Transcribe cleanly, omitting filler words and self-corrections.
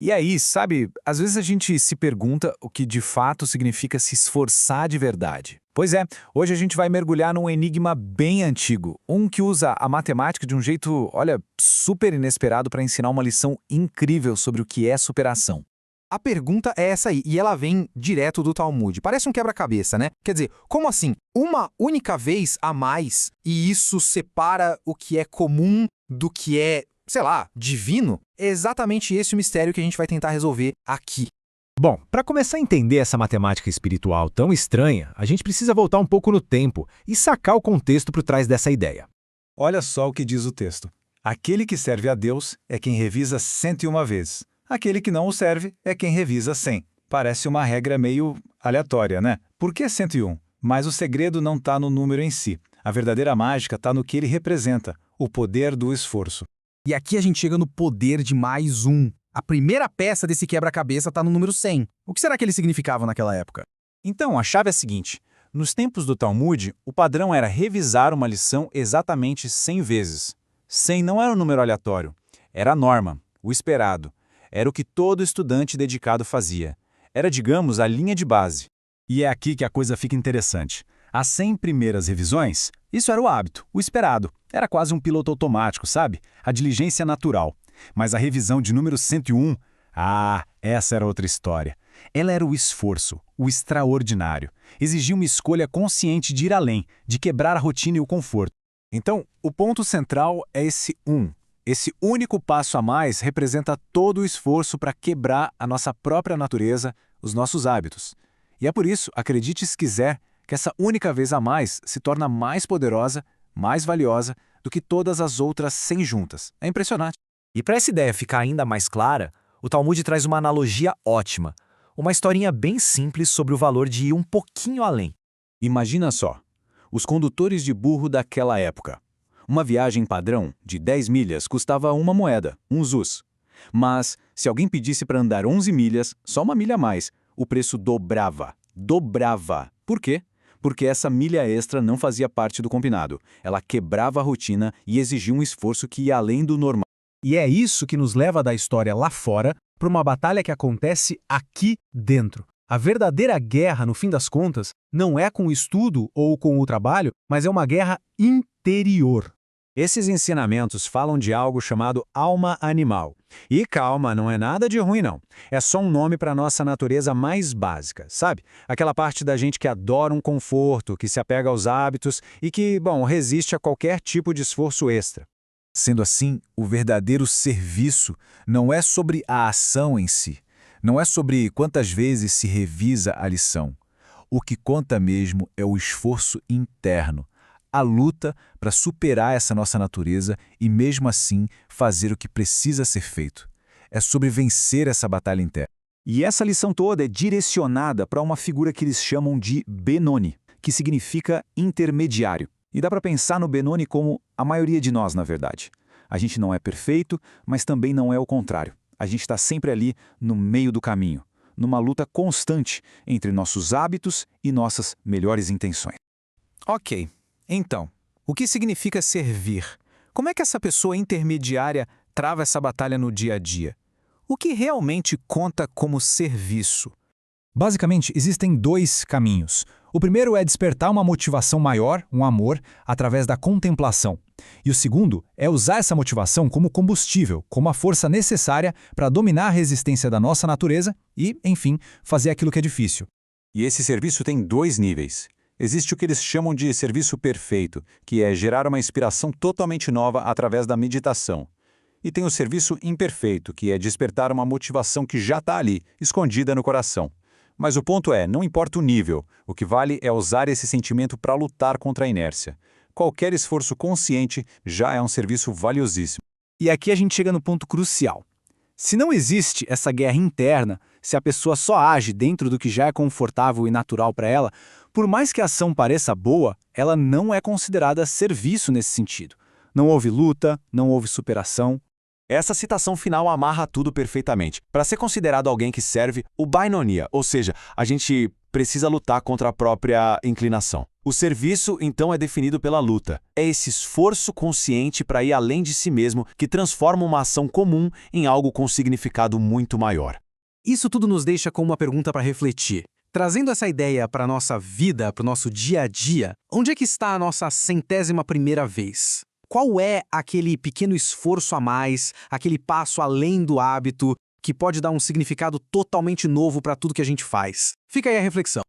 E aí, sabe, às vezes a gente se pergunta o que de fato significa se esforçar de verdade. Pois é, hoje a gente vai mergulhar num enigma bem antigo, um que usa a matemática de um jeito, olha, super inesperado para ensinar uma lição incrível sobre o que é superação. A pergunta é essa aí, e ela vem direto do Talmud. Parece um quebra-cabeça, né? Quer dizer, como assim? Uma única vez a mais e isso separa o que é comum do que é, sei lá, divino? É exatamente esse o mistério que a gente vai tentar resolver aqui. Bom, para começar a entender essa matemática espiritual tão estranha, a gente precisa voltar um pouco no tempo e sacar o contexto por trás dessa ideia. Olha só o que diz o texto. Aquele que serve a Deus é quem revisa 101 vezes. Aquele que não o serve é quem revisa 100. Parece uma regra meio aleatória, né? Por que 101? Mas o segredo não está no número em si. A verdadeira mágica está no que ele representa, o poder do esforço. E aqui a gente chega no poder de mais um. A primeira peça desse quebra-cabeça está no número 100. O que será que ele significava naquela época? Então, a chave é a seguinte. Nos tempos do Talmud, o padrão era revisar uma lição exatamente 100 vezes. 100 não era um número aleatório. Era a norma, o esperado. Era o que todo estudante dedicado fazia. Era, digamos, a linha de base. E é aqui que a coisa fica interessante. As 100 primeiras revisões, isso era o hábito, o esperado. Era quase um piloto automático, sabe? A diligência natural. Mas a revisão de número 101, essa era outra história. Ela era o esforço, o extraordinário. Exigia uma escolha consciente de ir além, de quebrar a rotina e o conforto. Então, o ponto central é esse 1. Esse único passo a mais representa todo o esforço para quebrar a nossa própria natureza, os nossos hábitos. E é por isso, acredite se quiser, que essa única vez a mais se torna mais poderosa, mais valiosa do que todas as outras 100 juntas. É impressionante. E para essa ideia ficar ainda mais clara, o Talmud traz uma analogia ótima, uma historinha bem simples sobre o valor de ir um pouquinho além. Imagina só, os condutores de burro daquela época. Uma viagem padrão de 10 milhas custava uma moeda, um zuz. Mas, se alguém pedisse para andar 11 milhas, só uma milha a mais, o preço dobrava. Dobrava. Por quê? Porque essa milha extra não fazia parte do combinado. Ela quebrava a rotina e exigia um esforço que ia além do normal. E é isso que nos leva da história lá fora para uma batalha que acontece aqui dentro. A verdadeira guerra, no fim das contas, não é com o estudo ou com o trabalho, mas é uma guerra interior. Esses ensinamentos falam de algo chamado alma animal. E calma, não é nada de ruim não. É só um nome para a nossa natureza mais básica, sabe? Aquela parte da gente que adora um conforto, que se apega aos hábitos e que, resiste a qualquer tipo de esforço extra. Sendo assim, o verdadeiro serviço não é sobre a ação em si. Não é sobre quantas vezes se revisa a lição. O que conta mesmo é o esforço interno, a luta para superar essa nossa natureza e, mesmo assim, fazer o que precisa ser feito. É sobre vencer essa batalha interna. E essa lição toda é direcionada para uma figura que eles chamam de Benoni, que significa intermediário. E dá para pensar no Benoni como a maioria de nós, na verdade. A gente não é perfeito, mas também não é o contrário. A gente está sempre ali no meio do caminho, numa luta constante entre nossos hábitos e nossas melhores intenções. Ok. Então, o que significa servir? Como é que essa pessoa intermediária trava essa batalha no dia a dia? O que realmente conta como serviço? Basicamente, existem dois caminhos. O primeiro é despertar uma motivação maior, um amor, através da contemplação. E o segundo é usar essa motivação como combustível, como a força necessária para dominar a resistência da nossa natureza e, enfim, fazer aquilo que é difícil. E esse serviço tem dois níveis. Existe o que eles chamam de serviço perfeito, que é gerar uma inspiração totalmente nova através da meditação. E tem o serviço imperfeito, que é despertar uma motivação que já está ali, escondida no coração. Mas o ponto é, não importa o nível, o que vale é usar esse sentimento para lutar contra a inércia. Qualquer esforço consciente já é um serviço valiosíssimo. E aqui a gente chega no ponto crucial. Se não existe essa guerra interna, se a pessoa só age dentro do que já é confortável e natural para ela, por mais que a ação pareça boa, ela não é considerada serviço nesse sentido. Não houve luta, não houve superação. Essa citação final amarra tudo perfeitamente. Para ser considerado alguém que serve, o bainonia, ou seja, a gente precisa lutar contra a própria inclinação. O serviço, então, é definido pela luta. É esse esforço consciente para ir além de si mesmo que transforma uma ação comum em algo com significado muito maior. Isso tudo nos deixa com uma pergunta para refletir. Trazendo essa ideia para a nossa vida, para o nosso dia a dia, onde é que está a nossa 100ª vez? Qual é aquele pequeno esforço a mais, aquele passo além do hábito, que pode dar um significado totalmente novo para tudo que a gente faz? Fica aí a reflexão.